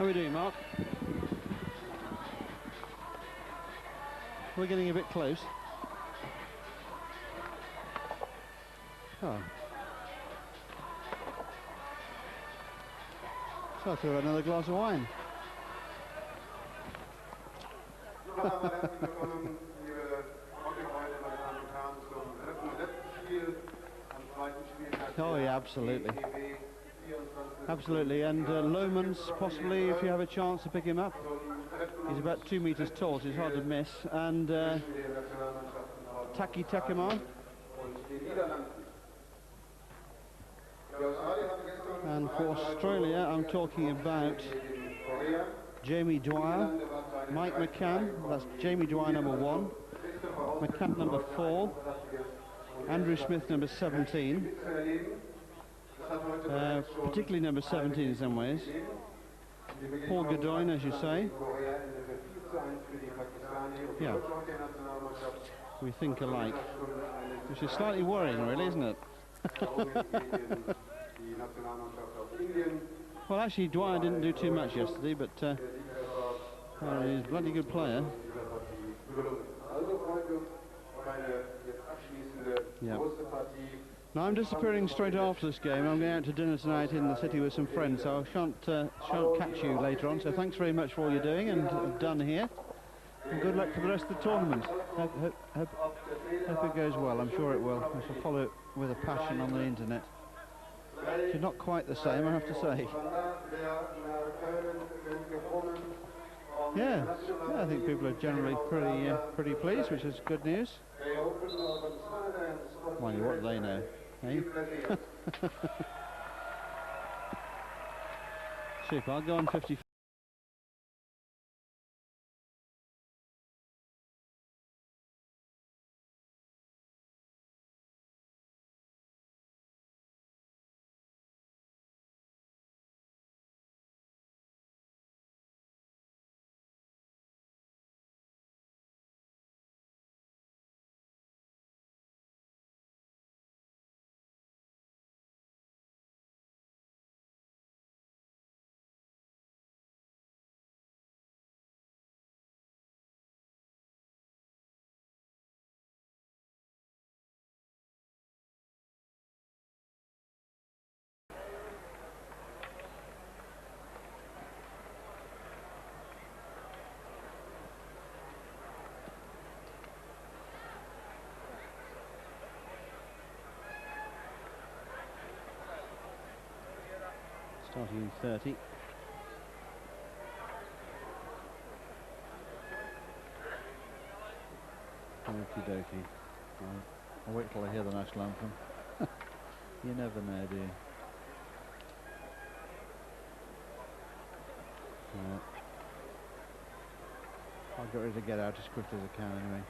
How are we doing, Mark? We're getting a bit close. Oh. So I threw another glass of wine. Oh yeah, absolutely. Absolutely, and Lohmans, possibly, if you have a chance to pick him up. He's about 2 meters tall, so he's hard to miss. And Taki Takamar. And for Australia, I'm talking about Jamie Dwyer, Mike McCann, that's Jamie Dwyer number 1, McCann number 4, Andrew Smith number 17, particularly number 17 in some ways, Paul Godoyne, as you say. Yeah, we think alike, which is slightly worrying really, isn't it? Well, actually, Dwyer didn't do too much yesterday, but he's a bloody good player. Yeah. Now I'm disappearing straight after this game. I'm going out to dinner tonight in the city with some friends, so I shan't catch you later on. So thanks very much for all you're doing and done here. And good luck for the rest of the tournament. Hope it goes well. I'm sure it will. I shall follow it with a passion on the internet. It's not quite the same, I have to say. Yeah, I think people are generally pretty pleased, which is good news. Mind you, what do they know, eh? Super, I'll go on 50. Starting in 30. Okie dokie. I'll wait till I hear the national anthem. You never know, do you? I'll get ready to get out as quickly as I can anyway.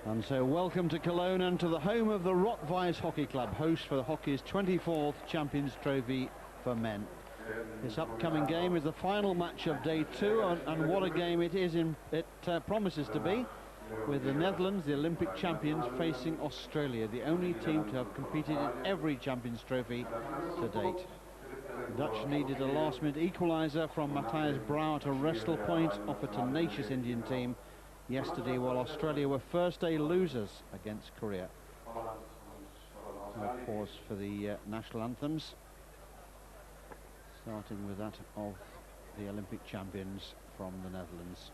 And so welcome to Cologne and to the home of the Rot-Weiss Hockey Club, host for the hockey's 24th Champions Trophy for men. This upcoming game is the final match of day 2, and what a game it is, it promises to be, with the Netherlands, the Olympic champions, facing Australia, the only team to have competed in every Champions Trophy to date. The Dutch needed a last-minute equaliser from Matthias Brouwer to wrestle point off a tenacious Indian team yesterday, while Australia were first-day losers against Korea. A pause for the national anthems, starting with that of the Olympic champions from the Netherlands.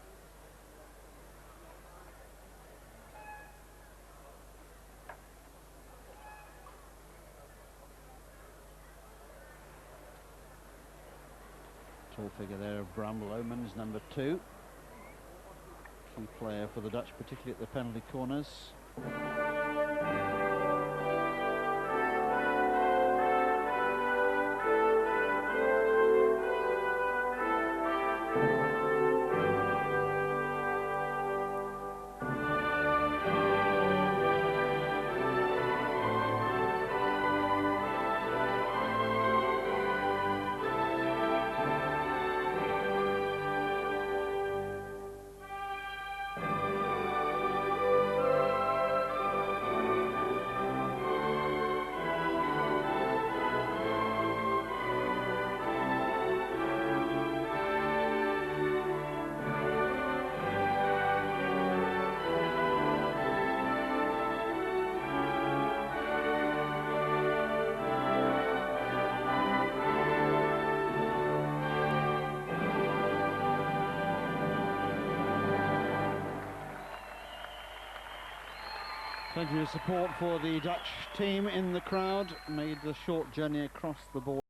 Tall figure there of Bramble Lohmans, number 2. Key player for the Dutch, particularly at the penalty corners. Plenty of support for the Dutch team in the crowd, made the short journey across the board.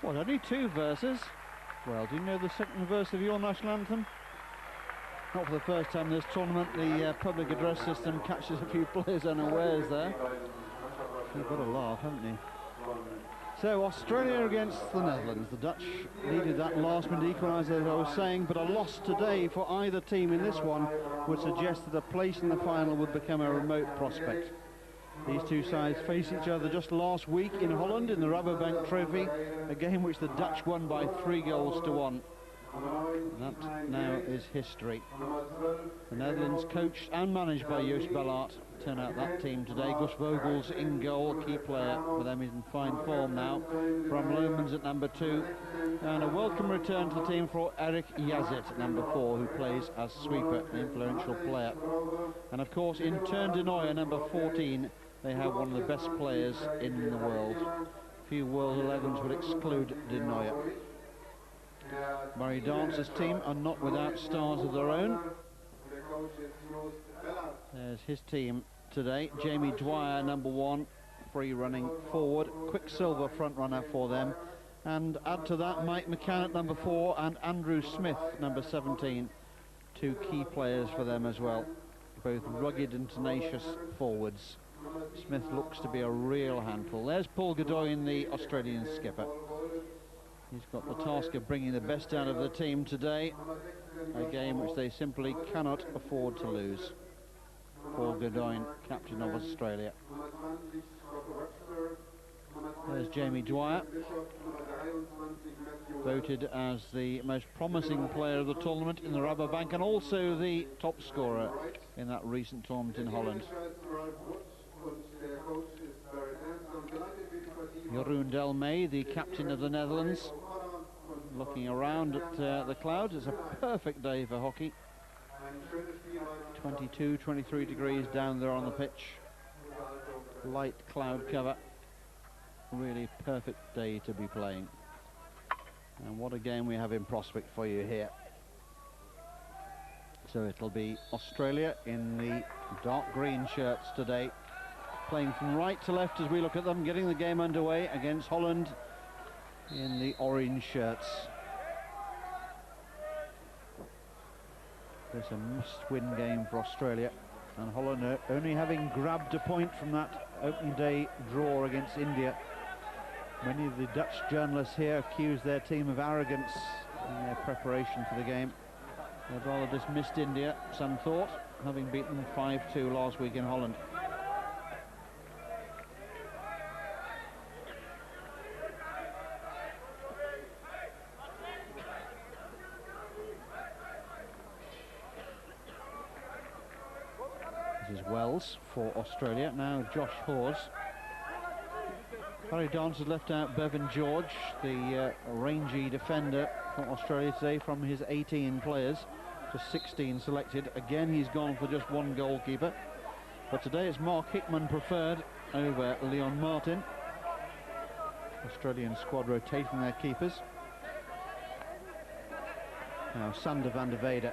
What, only 2 verses? Well, do you know the second verse of your national anthem? Not for the first time this tournament, the public address system catches a few players unawares there. You've got to laugh, haven't you? So, Australia against the Netherlands. The Dutch needed that last-minute equaliser, as I was saying, but a loss today for either team in this one would suggest that a place in the final would become a remote prospect. These two sides faced each other just last week in Holland in the Rabobank Trophy, a game which the Dutch won by 3-1. That now is history. The Netherlands, coached and managed by Joost Bellart, turn out that team today. Gus Vogels in goal, key player for them, is in fine form now. From Lomans at number 2, and a welcome return to the team for Erik Yazit at number 4, who plays as sweeper, an influential player. And of course, in Teun de Nooijer, number 14, they have one of the best players in the world. Few World 11s would exclude de Nooijer. Murray Dance's team are not without stars of their own. There's his team today. Jamie Dwyer, number 1, free running forward. Quicksilver front runner for them. And add to that Mike McCann at number 4 and Andrew Smith, number 17. 2 key players for them as well. Both rugged and tenacious forwards. Smith looks to be a real handful. There's Paul Godoy, the Australian skipper. He's got the task of bringing the best out of the team today, a game which they simply cannot afford to lose. Paul Godoy, captain of Australia. There's Jamie Dwyer, voted as the most promising player of the tournament in the Rabobank and also the top scorer in that recent tournament in Holland. Jeroen Delmay, the captain of the Netherlands, looking around at the clouds. It's a perfect day for hockey. 22, 23 degrees down there on the pitch. Light cloud cover. Really perfect day to be playing. And what a game we have in prospect for you here. So it'll be Australia in the dark green shirts today, playing from right to left as we look at them, getting the game underway against Holland in the orange shirts. It's a must-win game for Australia, and Holland are only having grabbed a point from that opening day draw against India. Many of the Dutch journalists here accuse their team of arrogance in their preparation for the game. They'd rather dismissed India, some thought, having beaten 5-2 last week in Holland. This is Wells for Australia. Now Josh Hawes. Barry Dance has left out Bevan George, the rangy defender for Australia today, from his 18 players to 16 selected. Again, he's gone for just one goalkeeper. But today it's Mark Hickman preferred over Leon Martin. Australian squad rotating their keepers. Now Sander van der Weyde.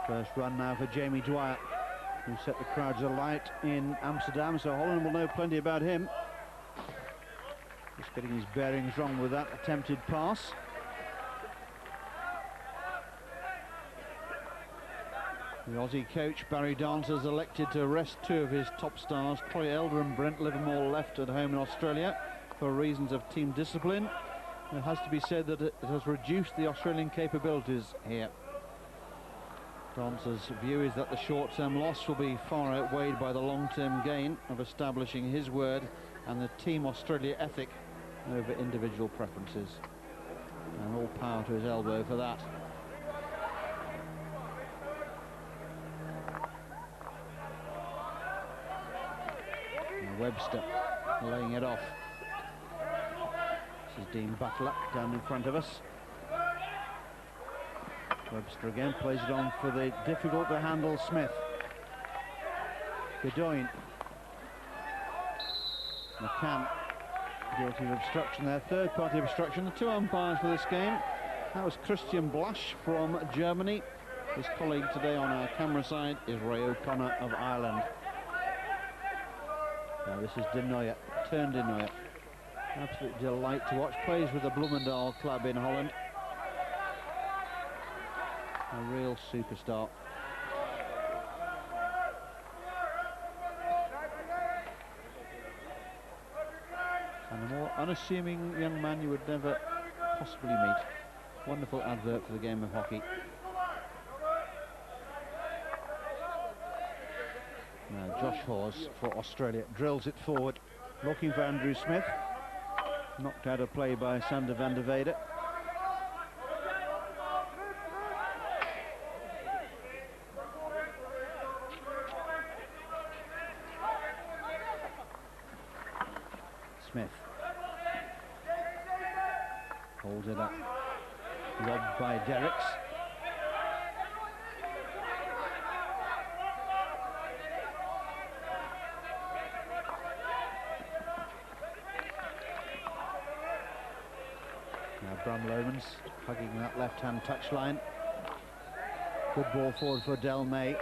First run now for Jamie Dwyer, who set the crowds alight in Amsterdam, so Holland will know plenty about him. Just getting his bearings wrong with that attempted pass. The Aussie coach Barry Dance has elected to rest two of his top stars, Troy Elder and Brent Livermore, left at home in Australia for reasons of team discipline. It has to be said that it has reduced the Australian capabilities here. Dance's view is that the short-term loss will be far outweighed by the long-term gain of establishing his word and the Team Australia ethic over individual preferences. And all power to his elbow for that. And Webster laying it off. This is Dean Butler down in front of us. Webster again plays it on for the difficult to handle Smith. Godoyne. McCann guilty of obstruction there, third party obstruction. The two umpires for this game, that was Christian Blasch from Germany. His colleague today on our camera side is Ray O'Connor of Ireland. Now this is De Nooijer, Teun De Nooijer. Absolute delight to watch, plays with the Bloemendaal club in Holland. A real superstar. And a more unassuming young man you would never possibly meet. Wonderful advert for the game of hockey. Now Josh Hawes for Australia drills it forward, looking for Andrew Smith. Knocked out of play by Sander van der Weyde. Smith holds it up, robbed by Derricks. Now Bram Lomans hugging that left-hand touchline. Good ball forward for Del May.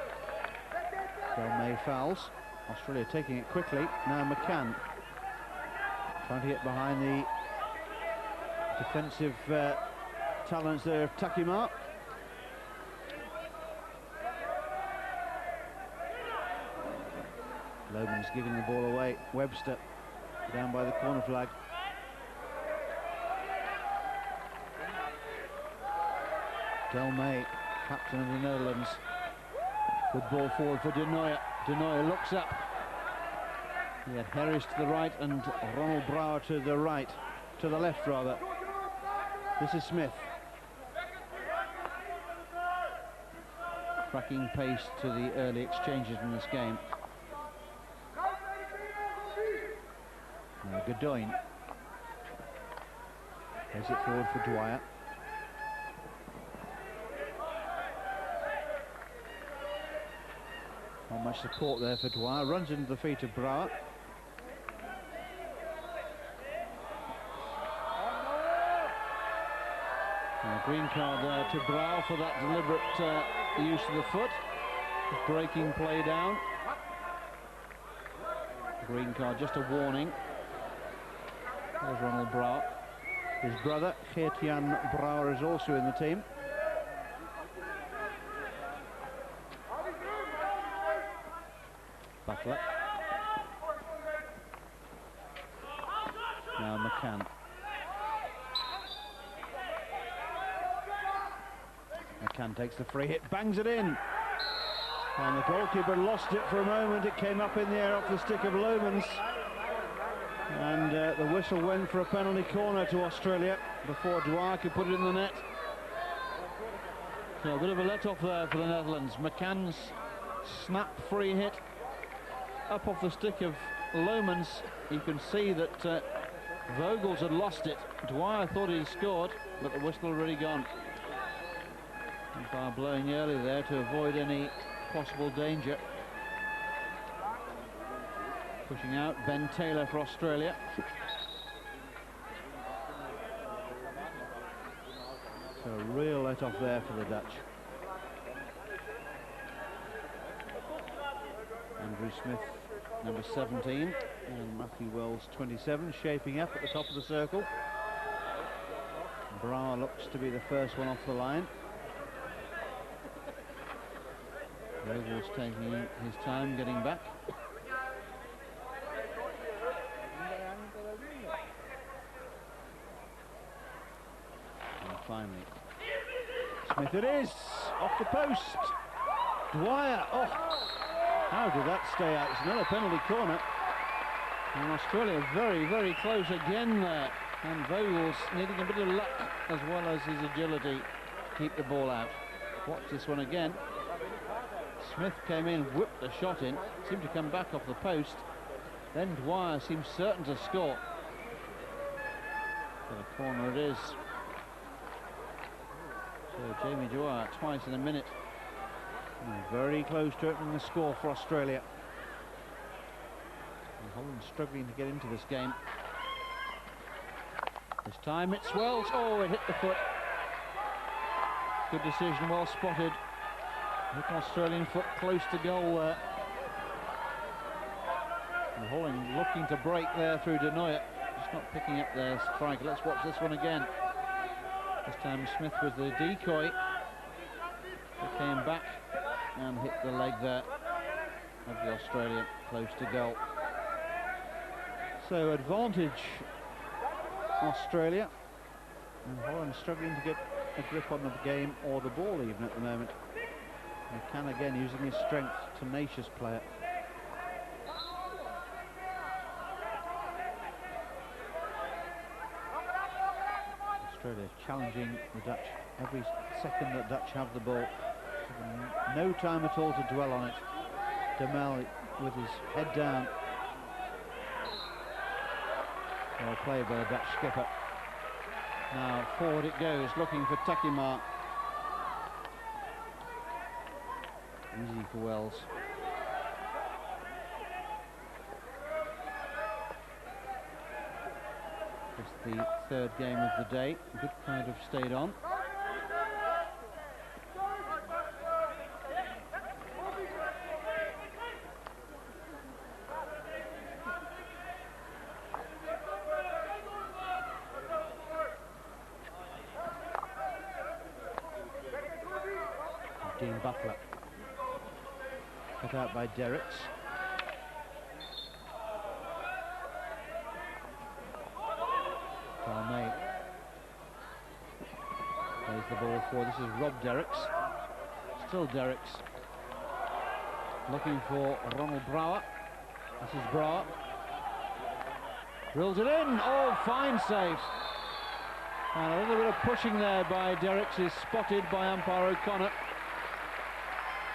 Del May fouls. Australia taking it quickly. Now McCann trying to get behind the defensive talents there of Takima. Lomans giving the ball away. Webster down by the corner flag. Del May, captain of the Netherlands. Good ball forward for De Nooijer. De Nooijer looks up. He had Harris to the right and Ronald Brouwer to the right, to the left rather. This is Smith. Cracking pace to the early exchanges in this game. Now Godoyne. Plays it forward for Dwyer. Not much support there for Dwyer. Runs into the feet of Brouwer. Green card to Brouwer for that deliberate use of the foot. Breaking play down. Green card, just a warning. There's Ronald Brouwer. His brother, Geert-Jan Brouwer, is also in the team. Butler. Now McCann. McCann takes the free hit, bangs it in. And the goalkeeper lost it for a moment. It came up in the air off the stick of Lomans. And the whistle went for a penalty corner to Australia before Dwyer could put it in the net. So a bit of a let-off there for the Netherlands. McCann's snap free hit up off the stick of Lomans. You can see that Vogels had lost it. Dwyer thought he'd scored, but the whistle had already gone. Umpire blowing early there to avoid any possible danger. Pushing out Ben Taylor for Australia. So a real let-off there for the Dutch. Andrew Smith, number 17, and Matthew Wells, 27, shaping up at the top of the circle. Brower looks to be the first one off the line. Vogels taking his time getting back. And finally, Smith it is! Off the post! Dwyer! Oh! How did that stay out? It's another penalty corner. And Australia very, very close again there. And Vogels needing a bit of luck as well as his agility to keep the ball out. Watch this one again. Smith came in, whipped the shot in, seemed to come back off the post. Then Dwyer seems certain to score. So the corner it is. So Jamie Dwyer twice in a minute. And very close to opening the score for Australia. And Holland struggling to get into this game. This time it's Wells. Oh, it hit the foot. Good decision, well spotted. Hit an Australian foot close to goal there. And Holland looking to break there through De Nooijer. Just not picking up their striker. Let's watch this one again. This time Smith was the decoy. He came back and hit the leg there of the Australian, close to goal. So advantage Australia, and Holland struggling to get a grip on the game or the ball even at the moment. McCann again using his strength, tenacious player. Australia challenging the Dutch every second that Dutch have the ball. No time at all to dwell on it. Demel with his head down. Well played by the Dutch skipper. Now forward it goes, looking for Takimar. Easy for Wells. Just the third game of the day. Good crowd have stayed on. Dean Butler. Cut out by Derricks. May plays the ball for, this is Rob Derricks. Still Derricks. Looking for Ronald Brower. This is Brower. Drills it in. Oh, fine save. And a little bit of pushing there by Derricks is spotted by umpire O'Connor.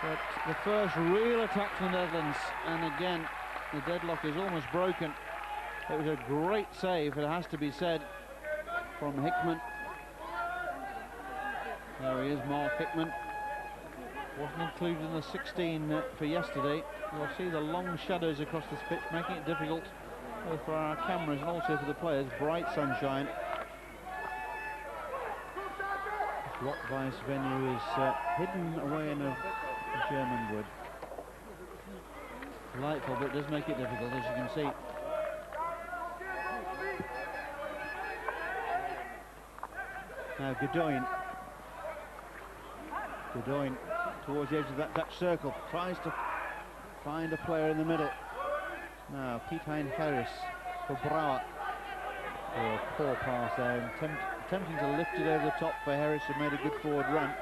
But the first real attack from the Netherlands, and again the deadlock is almost broken. It was a great save, it has to be said, from Hickman. There he is, Mark Hickman. Wasn't included in the 16 for yesterday. You'll see the long shadows across this pitch, making it difficult both for our cameras and also for the players. Bright sunshine. This Rottweiss venue is hidden away in a German wood. Delightful, but it does make it difficult, as you can see. Now Godoin towards the edge of that Dutch circle, tries to find a player in the middle. Now Piet-Hein Harris for Brouwer. Oh, a poor pass there, and attempting to lift it over the top for Harris, who made a good forward run.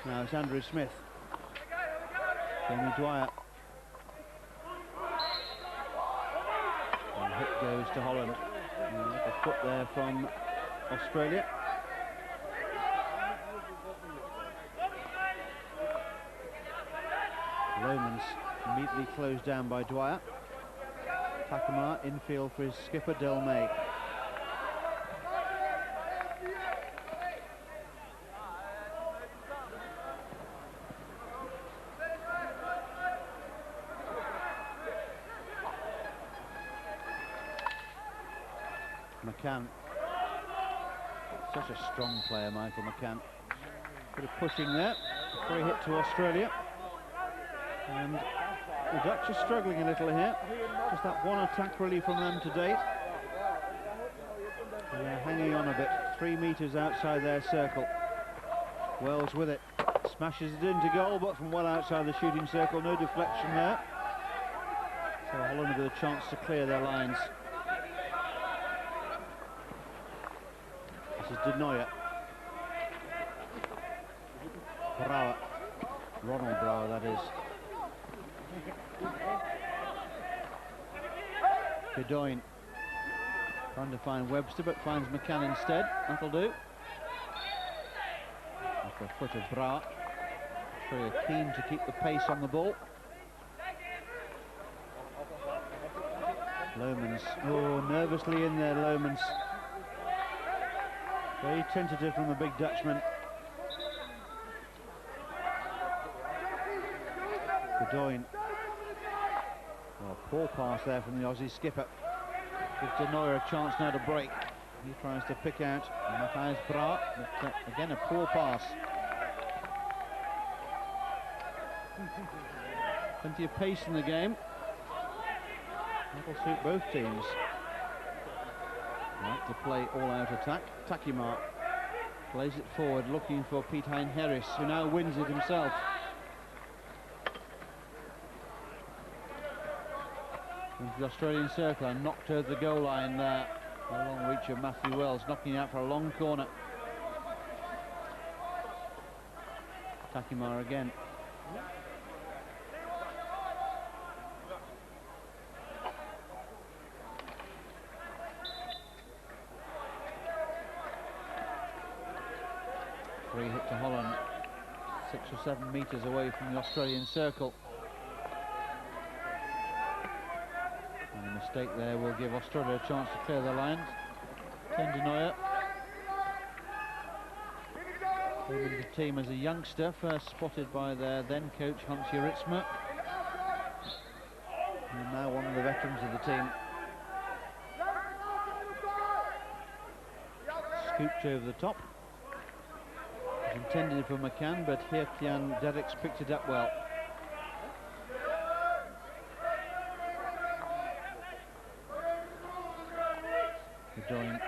Now it's Andrew Smith. Jamie Dwyer. And hit goes to Holland. And a foot there from Australia. Lomans Immediately closed down by Dwyer. Takuma infield for his skipper Del May. McCann, such a strong player, Michael McCann. Bit of pushing there, free hit to Australia. And the Dutch are struggling a little here. Just that one attack really from them to date. They're hanging on a bit, 3 metres outside their circle. Wells with it, smashes it into goal, but from well outside the shooting circle, no deflection there. So Holland with a chance to clear their lines. This is De Nooijer. Brouwer. Ronald Brouwer, that is. Bedoin trying to find Webster, but finds McCann instead. That'll do. Off the foot of Brouwer. Very keen to keep the pace on the ball. Lomans, oh, nervously in there, Lomans. Very tentative from the big Dutchman. Bedoin. Well, poor pass there from the Aussie skipper. Gives De Nooijer a chance now to break. He tries to pick out Matthijs Brouwer, but again a poor pass. Plenty of pace in the game. That'll suit both teams. Like to play all-out attack. Takima plays it forward, looking for Piet Hein Harris, who now wins it himself. Into the Australian circle and knocked over the goal line there. A long reach of Matthew Wells, knocking out for a long corner. Takima again. Free hit to Holland, 6 or 7 metres away from the Australian circle. And a mistake there will give Australia a chance to clear their lines. De Nooijer came into the team as a youngster, first spotted by their then coach Hans Juritsma, and now one of the veterans of the team. Scooped over the top. It was intended for McCann, but Geert-Jan Derricks picked it up well. Bedoin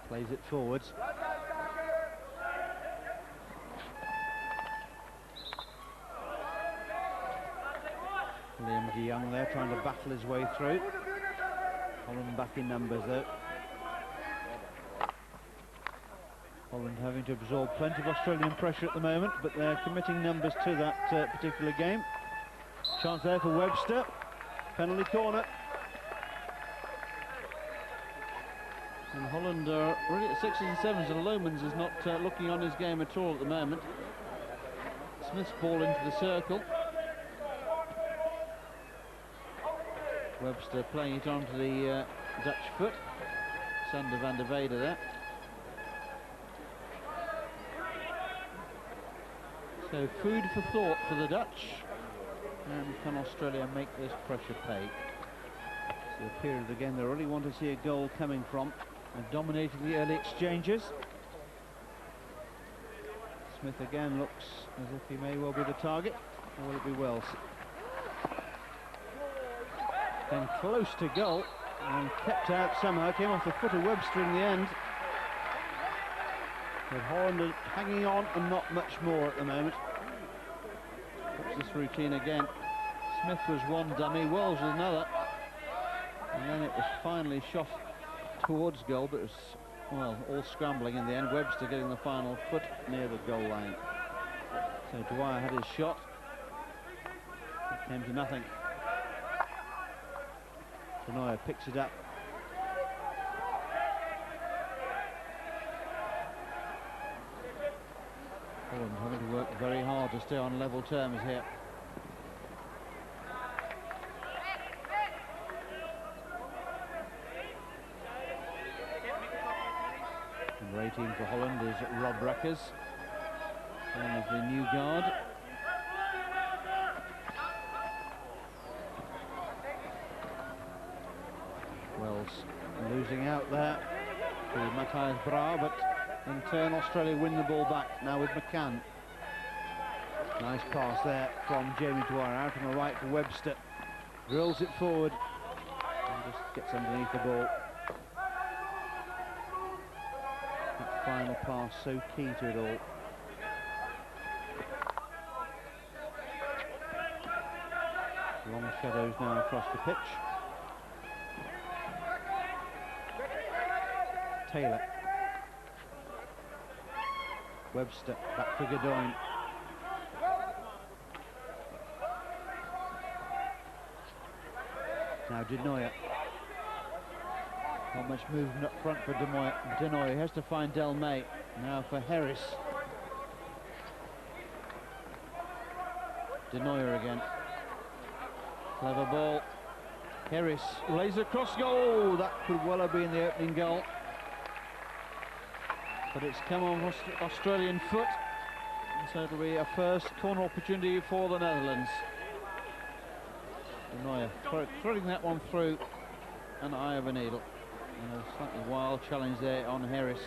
plays it forwards. Liam de Jong there trying to battle his way through. Holland back in numbers though. Holland having to absorb plenty of Australian pressure at the moment, but they're committing numbers to that particular game. Chance there for Webster. Penalty corner. And Holland are really at 6s and 7s, and Lomans is not looking on his game at all at the moment. Smith's ball into the circle. Webster playing it onto the Dutch foot. Sander van der Weyde there. So food for thought for the Dutch. And can Australia make this pressure pay? So the period of the game they really want to see a goal coming from. They've dominated the early exchanges. Smith again looks as if he may well be the target. Or will it be Wells? Then close to goal and kept out somehow. Came off the foot of Webster in the end. But Holland are hanging on and not much more at the moment. What's this routine again? Smith was one dummy, Wells was another. And then it was finally shot towards goal, but it was, well, all scrambling in the end. Webster getting the final foot near the goal line. So Dwyer had his shot. It came to nothing. De Nooijer picks it up. Holland having to work very hard to stay on level terms here. team for Holland is Rob Rekkers, one of the new guard. Wells losing out there to Matthias Bra, but in turn Australia win the ball back now with McCann. Nice pass there from Jamie Dwyer out on the right to Webster. Drills it forward and just gets underneath the ball. That final pass so key to it all. Long shadows now across the pitch. Taylor. Webster back to Godoyne. Now De Nooijer. Not much movement up front for De Nooijer. He has to find Del May. Now for Harris. De Nooijer again. Clever ball. Harris lays across goal. That could well have been the opening goal. But it's come on Australian foot. And so it'll be a first corner opportunity for the Netherlands. De Nooijer threading that one through an eye of a needle. And a slightly wild challenge there on Harris.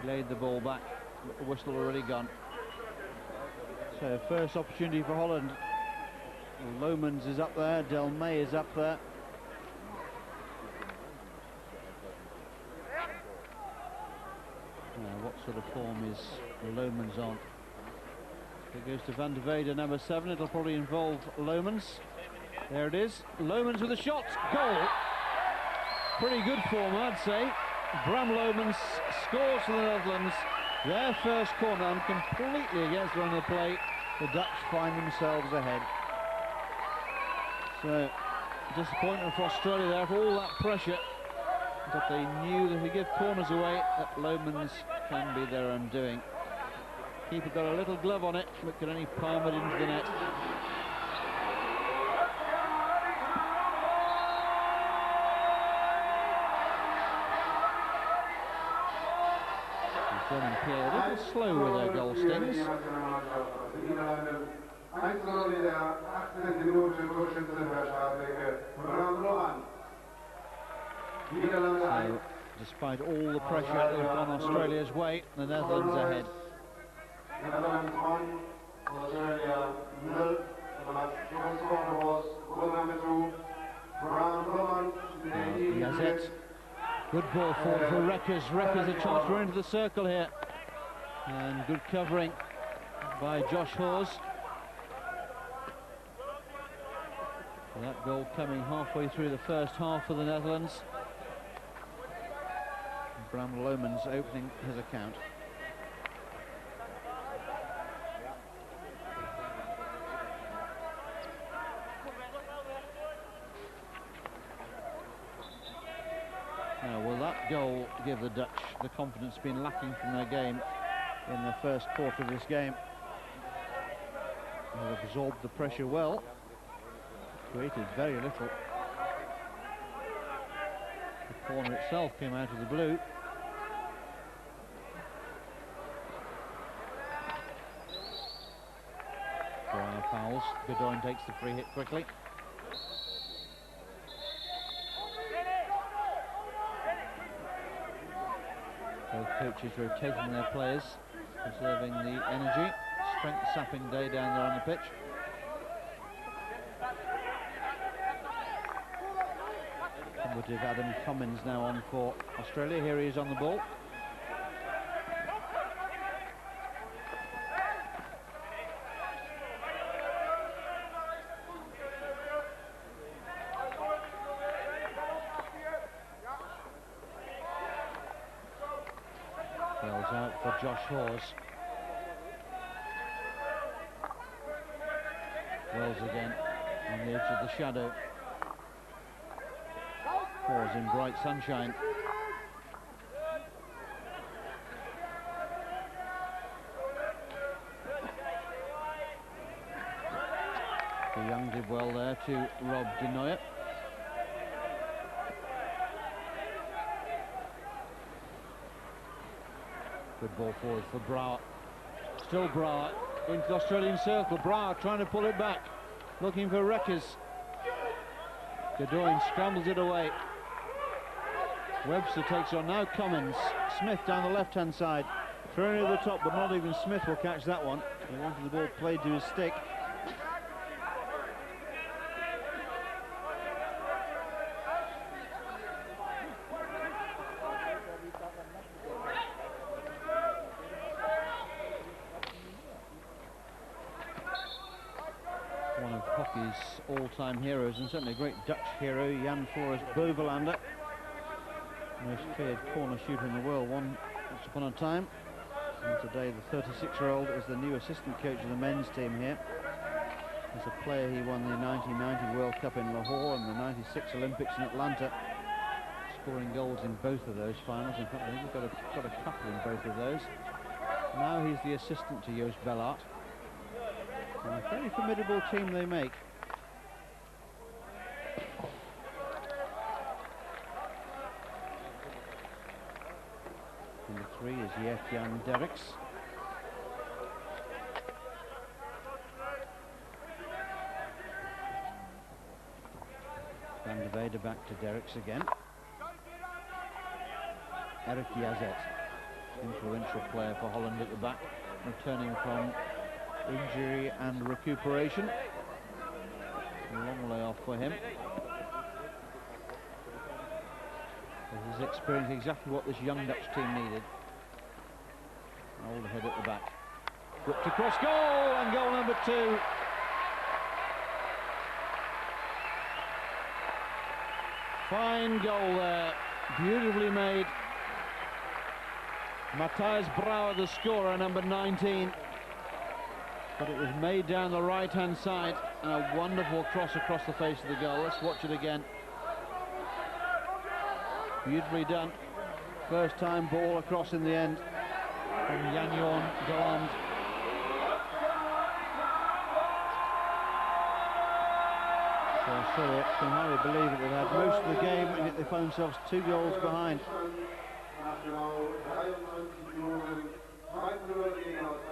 He laid the ball back, but the whistle already gone. So first opportunity for Holland. Lomans is up there, Del May is up there. Now what sort of form is Lomans on? It goes to Van der Weyden, number 7. It'll probably involve Lomans. There it is. Lomans with a shot. Goal. Pretty good form, I'd say. Bram Lomans scores for the Netherlands. Their first corner, and completely against the run of the play. The Dutch find themselves ahead. So, disappointment for Australia there, for all that pressure. But they knew that if they give corners away, that Lomans can be their undoing. Keeper got a little glove on it, but could only palm it into the net. The German play a little slow with their goal stings. So, despite all the pressure that was on Australia's way, the Netherlands ahead. Yazet. Good ball forward for Rekkers. Rekkers a chance to run into the circle here. And good covering by Josh Hawes. That goal coming halfway through the first half for the Netherlands. Bram Lomans opening his account. Now, will that goal give the Dutch the confidence been lacking from their game in the first quarter of this game? They've absorbed the pressure well. Created very little. The corner itself came out of the blue. Dwyer fouls. Godoyne takes the free hit quickly. Both coaches rotating their players, preserving the energy. Strength sapping day down there on the pitch. Combative Adam Cummins now on for Australia. Here he is on the ball. Wells out for Josh Hawes. Wells again on the edge of the shadow. Hawes in bright sunshine. De Jong did well there to Rob De Nooijer. Good ball forward for Brouwer. Still Brouwer into the Australian circle. Brouwer trying to pull it back, looking for Reckers. Godoyne scrambles it away. Webster takes on now Cummins. Smith down the left-hand side. Thrown over the top, but not even Smith will catch that one. He wanted the ball played to his stick. One of hockey's all-time heroes, and certainly a great Dutch hero, Jan Floris Bovenlander. Most feared corner shooter in the world, once upon a time. And today the 36-year-old is the new assistant coach of the men's team here. As a player, he won the 1990 World Cup in Lahore and the 96 Olympics in Atlanta, scoring goals in both of those finals. In fact, I think he's got a couple in both of those. Now he's the assistant to Joost Bellart. And a very formidable team they make. Number 3 is Jef-Jan Derricks. Van der Weyde back to Derricks again. Eric Yazet, influential player for Holland at the back, returning from injury and recuperation. A long layoff for him. He's experienced exactly what this young Dutch team needed. Old head at the back. Whipped across, goal, and goal number 2. Fine goal there, beautifully made. Matthias Brouwer, the scorer, number 19. But it was made down the right-hand side, and a wonderful cross across the face of the goal. Let's watch it again. Beautifully done. First time ball across in the end from Jan-Jorn Galland. So Australia can hardly believe it. They've had most of the game, and yet they found themselves 2 goals behind.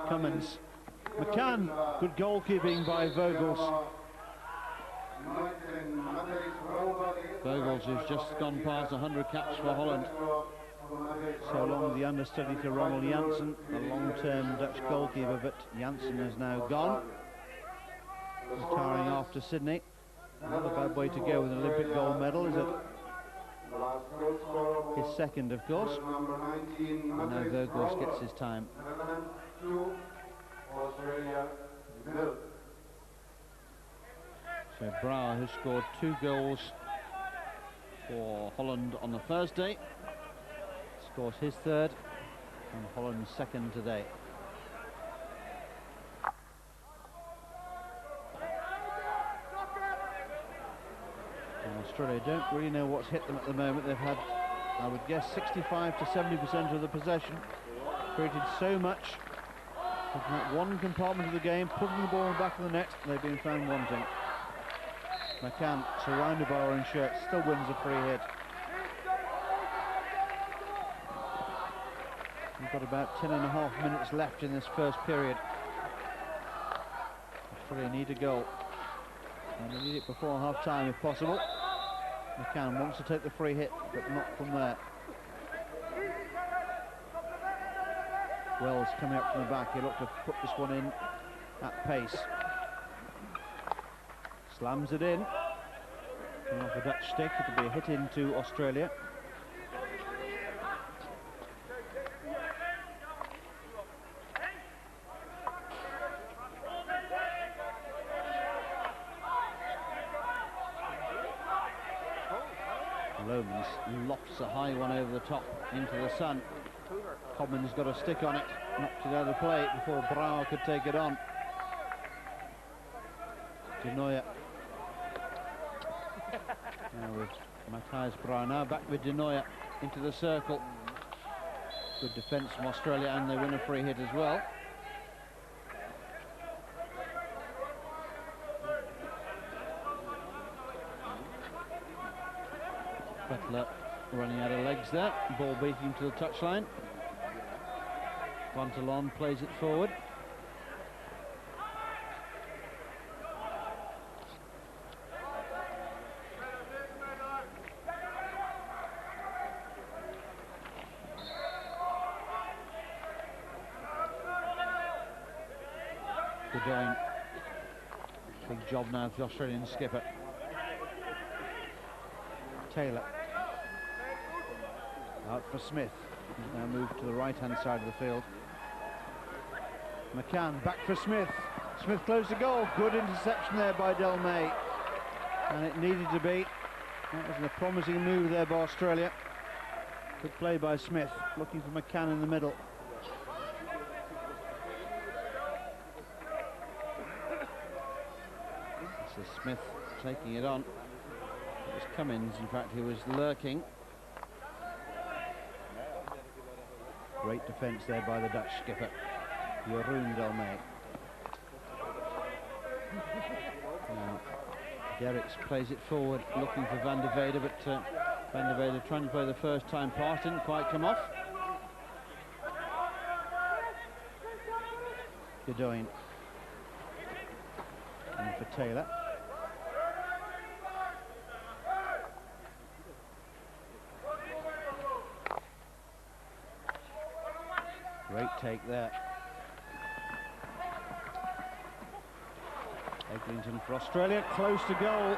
Cummins. McCann, good goalkeeping by Vogels. Vogels, who's just gone past 100 caps for Holland. So long the understudy to Ronald Janssen, the long-term Dutch goalkeeper, but Janssen is now gone. Retiring after Sydney. Not a bad way to go with an Olympic gold medal, is it? His second, of course. And now Vogels gets his time. So Brouwer, who scored 2 goals for Holland on the Thursday, scores his 3rd, and Holland's 2nd today. And Australia don't really know what's hit them at the moment. They've had, I would guess, 65 to 70% of the possession, created so much. Taking that one compartment of the game, putting the ball in the back of the net, they've been found wanting. McCann, surrounded by orange shirts, still wins a free hit. We've got about 10.5 minutes left in this first period. Australia need a goal, and they need it before half-time if possible. McCann wants to take the free hit, but not from there. Wells coming up from the back. He looked to put this one in at pace. Slams it in. And off a Dutch stick, it'll be a hit into Australia. Lomans lofts a high one over the top into the sun. Cobbins got a stick on it, knocked it out of play before Brouwer could take it on. De Nooijer. Now with Matthias Brouwer, now back with De Nooijer into the circle. Good defence from Australia, and they win a free hit as well. Butler running out of legs there, ball beating to the touchline. Vantelon plays it forward. Good going. Big job now for the Australian skipper. Taylor. Out for Smith. He's now moved to the right-hand side of the field. McCann back for Smith. Smith closed the goal. Good interception there by Del May. And it needed to be. That was a promising move there by Australia. Good play by Smith. Looking for McCann in the middle. This is Smith taking it on. It was Cummins, in fact, who was lurking. Great defence there by the Dutch skipper, Jeroen Del May. Now, Derricks plays it forward, looking for Van der Weyde, but Van der Weyde trying to play the first time pass, didn't quite come off. Godoyne. And for Taylor. Great take there. Eglinton for Australia, close to goal.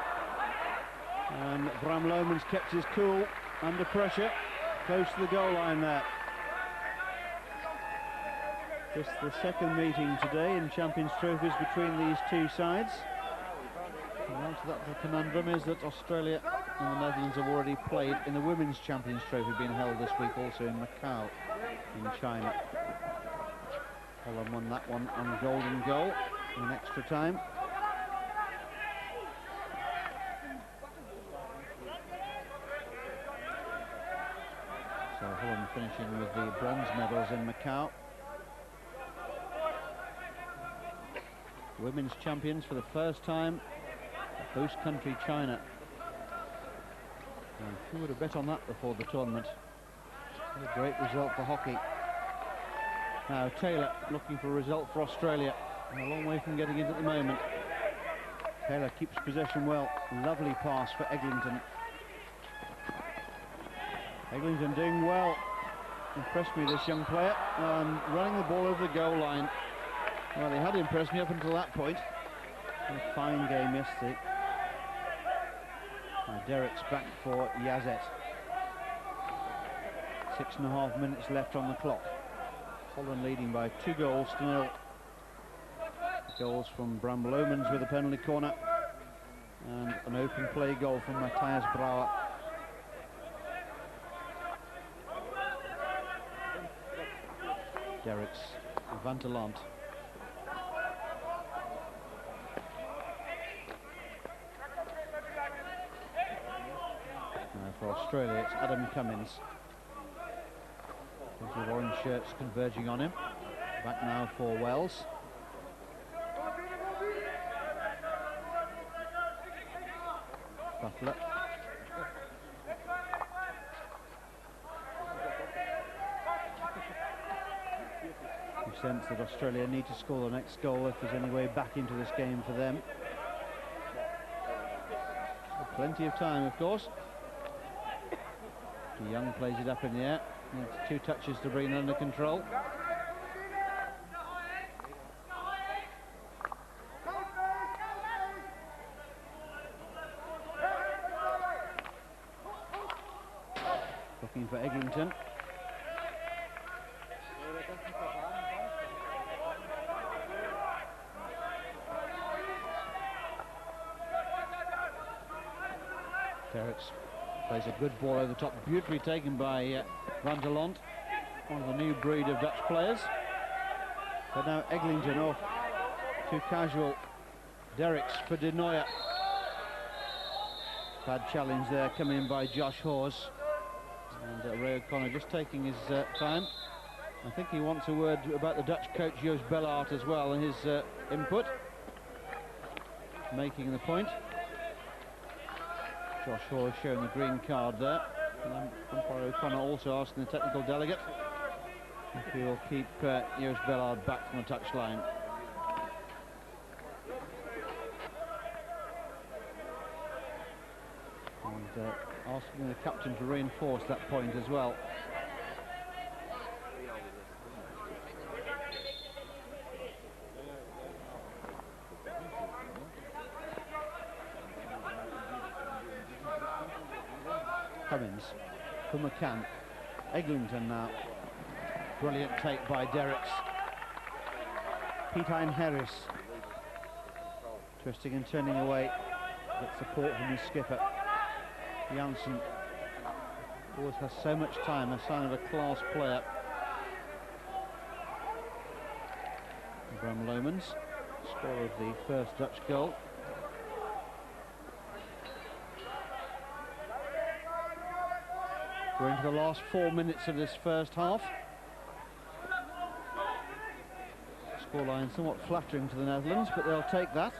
And Bram Lohmans kept his cool under pressure, close to the goal line there. Just the second meeting today in Champions Trophies between these two sides. And answer that the conundrum is that Australia and the Netherlands have already played in the Women's Champions Trophy being held this week also in Macau in China. Holland won that one on golden goal in extra time. So Holland finishing with the bronze medals in Macau. Women's champions for the first time, host country China. And who would have bet on that before the tournament? What a great result for hockey. Now Taylor looking for a result for Australia. A long way from getting it at the moment. Taylor keeps possession well. Lovely pass for Eglinton. Eglinton doing well. Impressed me, this young player. Running the ball over the goal line. Well, he had impressed me up until that point. A fine game yesterday. Now Derricks back for Yazet. 6.5 minutes left on the clock. Holland leading by 2 goals to 0. Goals from Bram Lohmans with a penalty corner. And an open play goal from Matthias Brouwer. Derricks, Vantelon. For Australia, it's Adam Cummins. With orange shirts converging on him. Back now for Wells. Butler. You sense that Australia need to score the next goal if there's any way back into this game for them. So plenty of time, of course. Young plays it up in the air. Needs 2 touches to bring it under control. Looking for Eglinton. Derricks plays a good ball over the top, beautifully taken by Vantelon, one of the new breed of Dutch players. But now Eglinton off, too casual. Derricks for De Nooijer. Bad challenge there coming in by Josh Hawes. And Ray O'Connor just taking his time. I think he wants a word about the Dutch coach Joost Bellart as well and his input. Making the point. Josh Hawes showing the green card there. And Umpire O'Connor also asking the technical delegate. if he will keep Joost Bellard back from the touchline. And asking the captain to reinforce that point as well. Cummins for McCann. Eglinton now. Brilliant take by Derricks. Piet-Hein Harris twisting and turning away. Gets support from his skipper. Janssen always has so much time, a sign of a class player. Bram Lomans, scorer of the first Dutch goal. We're into the last 4 minutes of this first half. Scoreline somewhat flattering to the Netherlands, but they'll take that.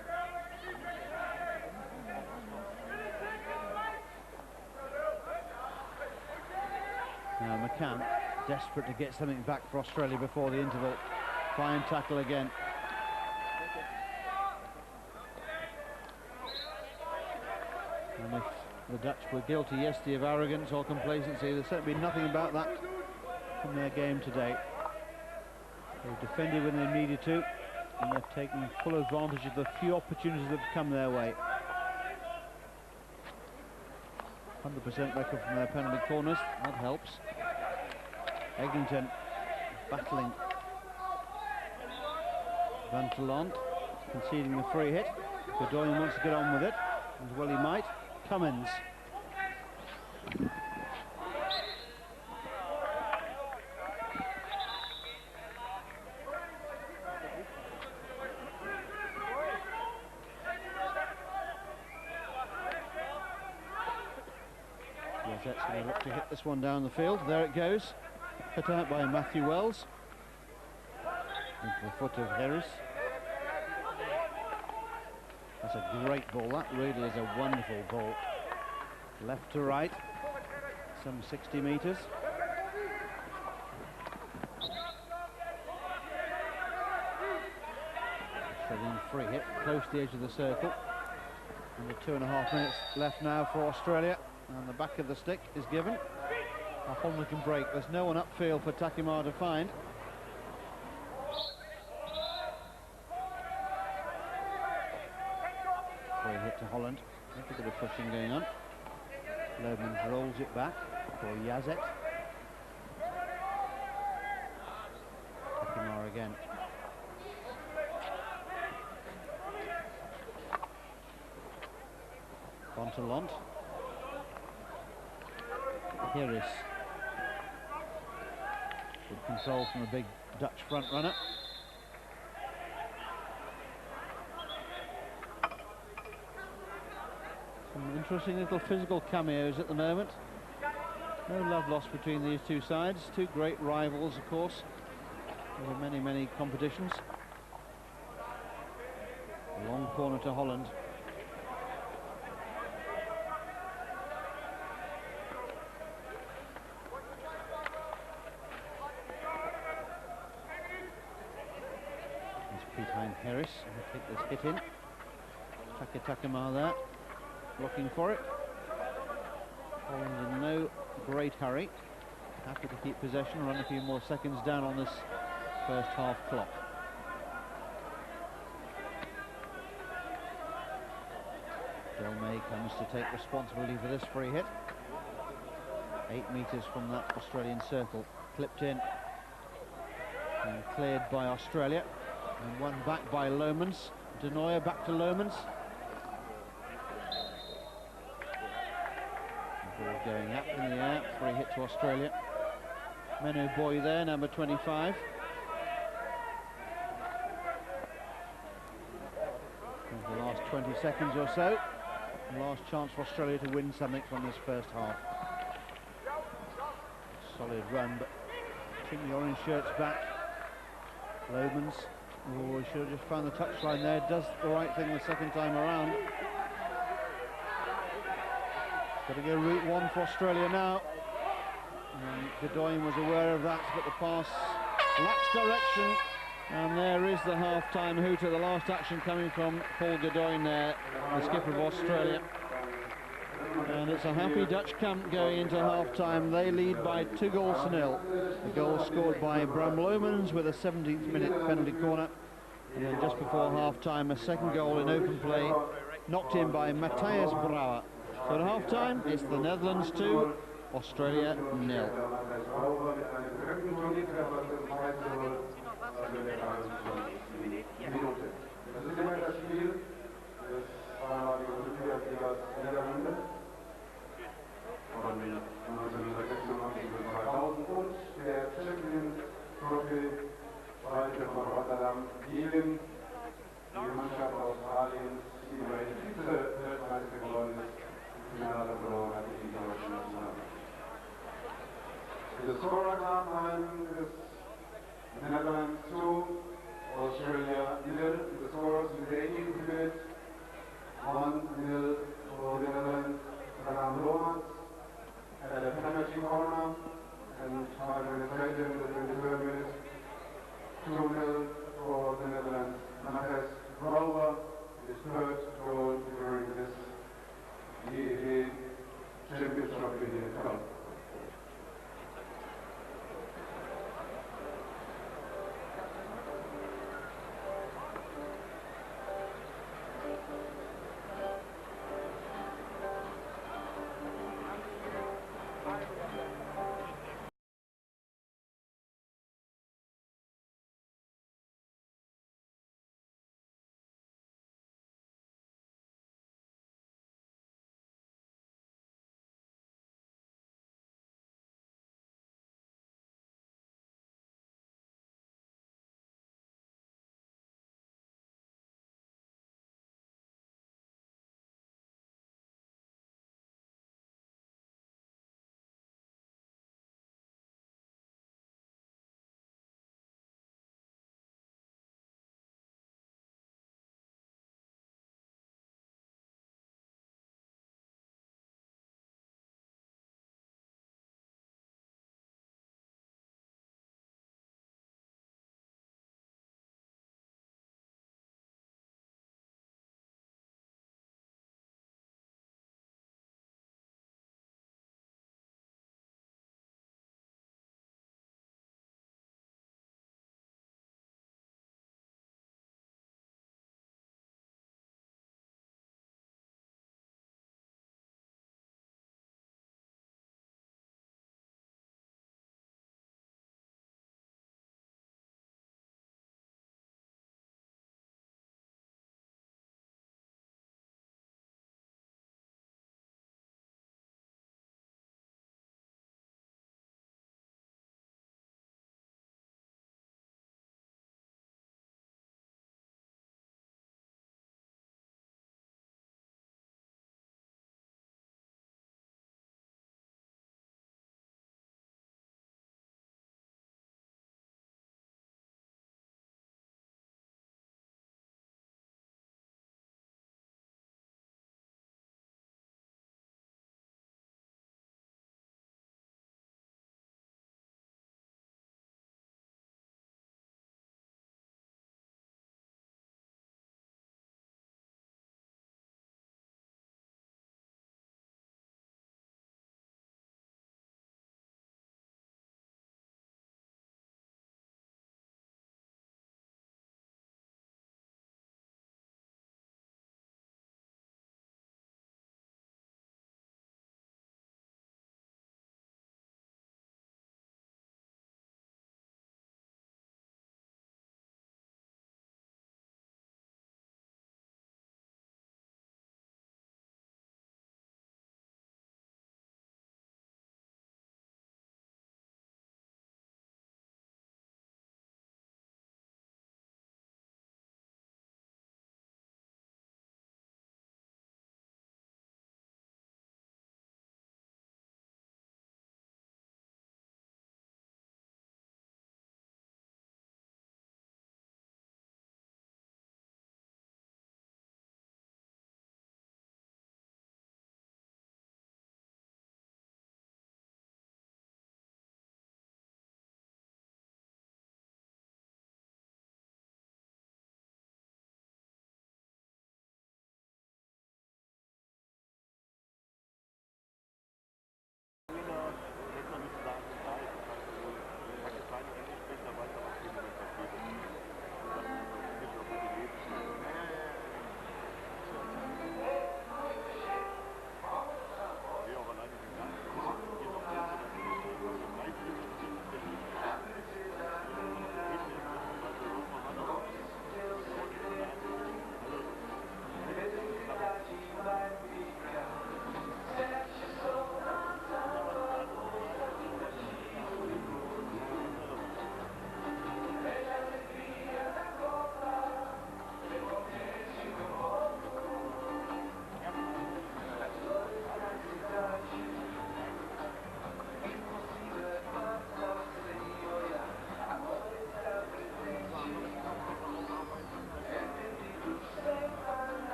Now McCann, desperate to get something back for Australia before the interval. Fine tackle again. And if the Dutch were guilty yesterday of arrogance or complacency, there's certainly nothing about that from their game today. They've defended when they needed to, and they've taken full advantage of the few opportunities that have come their way. 100% record from their penalty corners, that helps. Eglinton battling Van Telant, conceding the free hit. Godoy wants to get on with it, as well he might. Cummins. Rosette's going to look to hit this one down the field. There it goes. Cut out by Matthew Wells. Into the foot of Harris. That's a great ball. That really is a wonderful ball. Left to right, some 60 metres. Australian free hit, close to the edge of the circle. And the 2.5 minutes left now for Australia. And the back of the stick is given. A Holland can break. There's no one upfield for Takimar to find. Free hit to Holland. A bit of pushing going on. Lomans rolls it back for Yazet. Takimar again. Bontelant. Harris. Good control from the big Dutch front runner. Some interesting little physical cameos at the moment. No love lost between these two sides. Two great rivals, of course, over many, many competitions. A long corner to Holland. Piet-Hein Harris will take this hit in. Takimar there, looking for it. Holland in no great hurry. Happy to keep possession, run a few more seconds down on this first half clock. Del May comes to take responsibility for this free hit. 8 metres from that Australian circle, clipped in and cleared by Australia. And one back by Lomans. De Nooijer back to Lomans. The ball going up in the air. Free hit to Australia. Menno Boy there, number 25. And the last 20 seconds or so. The last chance for Australia to win something from this first half. Solid run, but keeping the orange shirts back. Lomans. Oh, he should have just found the touchline there. Does the right thing the second time around. Got to go route one for Australia now. And Godoy was aware of that, but the pass lacks direction, and there is the half-time hooter. The last action coming from Paul Godoyne there, the skipper of Australia. And it's a happy Dutch camp going into half-time. They lead by 2-0. The goal scored by Bram Lomans with a 17th minute penalty corner. And then just before half-time, a second goal in open play, knocked in by Matthias Brouwer. So at half-time, it's the Netherlands 2, Australia 0. Von 1996 bis 2000 und der Champions Trophy heute von Rotterdam gegen die Mannschaft Australiens, die immerhin Vize-Weltmeister geworden ist. Im Finale verloren hat die deutsche Nationalmannschaft. The scorer time is Netherlands 2, Australia 0. The scores in the 18th minute, 1-0 for the Netherlands. Bram Lomans at a penalty corner, and 5 minutes later in the 23rd minute, 2-0 for the Netherlands. Matthias Brouwer, his third goal during this DEG Champions Trophy in Cologne.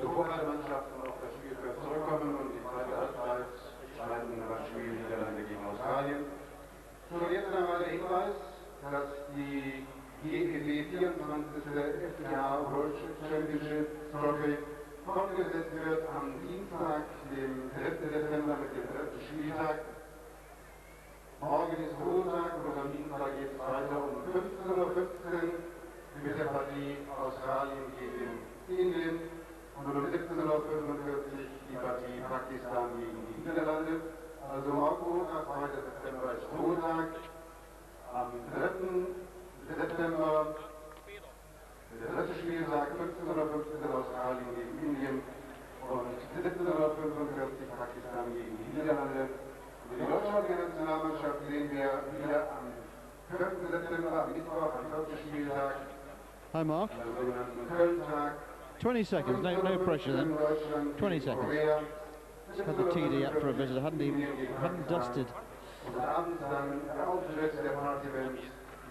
bevor alle Mannschaften auf das Spielfeld zurückkommen und die zweite Halbzeit starten das Spiel Niederlande gegen Australien. Schon jetzt einmal der Hinweis, dass die GEW 24. FIA World Championship Trophy fortgesetzt wird am Dienstag, dem 3. Dezember mit dem 3. Spieltag. Morgen ist Montag und am Dienstag geht es weiter um 15:15 Uhr mit der Partie Australien gegen Indien und um 17:45 Uhr die Partie Pakistan gegen die Niederlande. Also morgen Montag, 2. September ist Montag. Am 3. September der 3. Spieltag, 15:15 Uhr Australien gegen Indien und 17:45 Uhr Pakistan gegen die Niederlande. Die deutsche Nationalmannschaft sehen wir wieder am 4. September, am Mittwoch, am 4. Spieltag. Hi, Mark. Am sogenannten Köln-Tag. 20 seconds, no pressure then. 20 seconds. Just had the TD up for a visit. Hadn't dusted. Und abends dann der Auftritt der Party-Bands,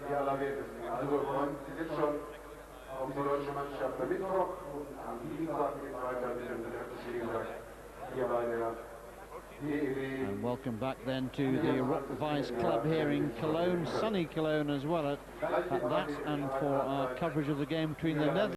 die allerwertesten. Also freuen Sie sich schon auf die deutsche Mannschaft am Mittwoch und am Dienstag geht es weiter mit dem 3. Spieltag hier bei der GEW. And welcome back then to the Rottweiss Club here in Cologne, sunny Cologne as well at that, and for our coverage of the game between the Netherlands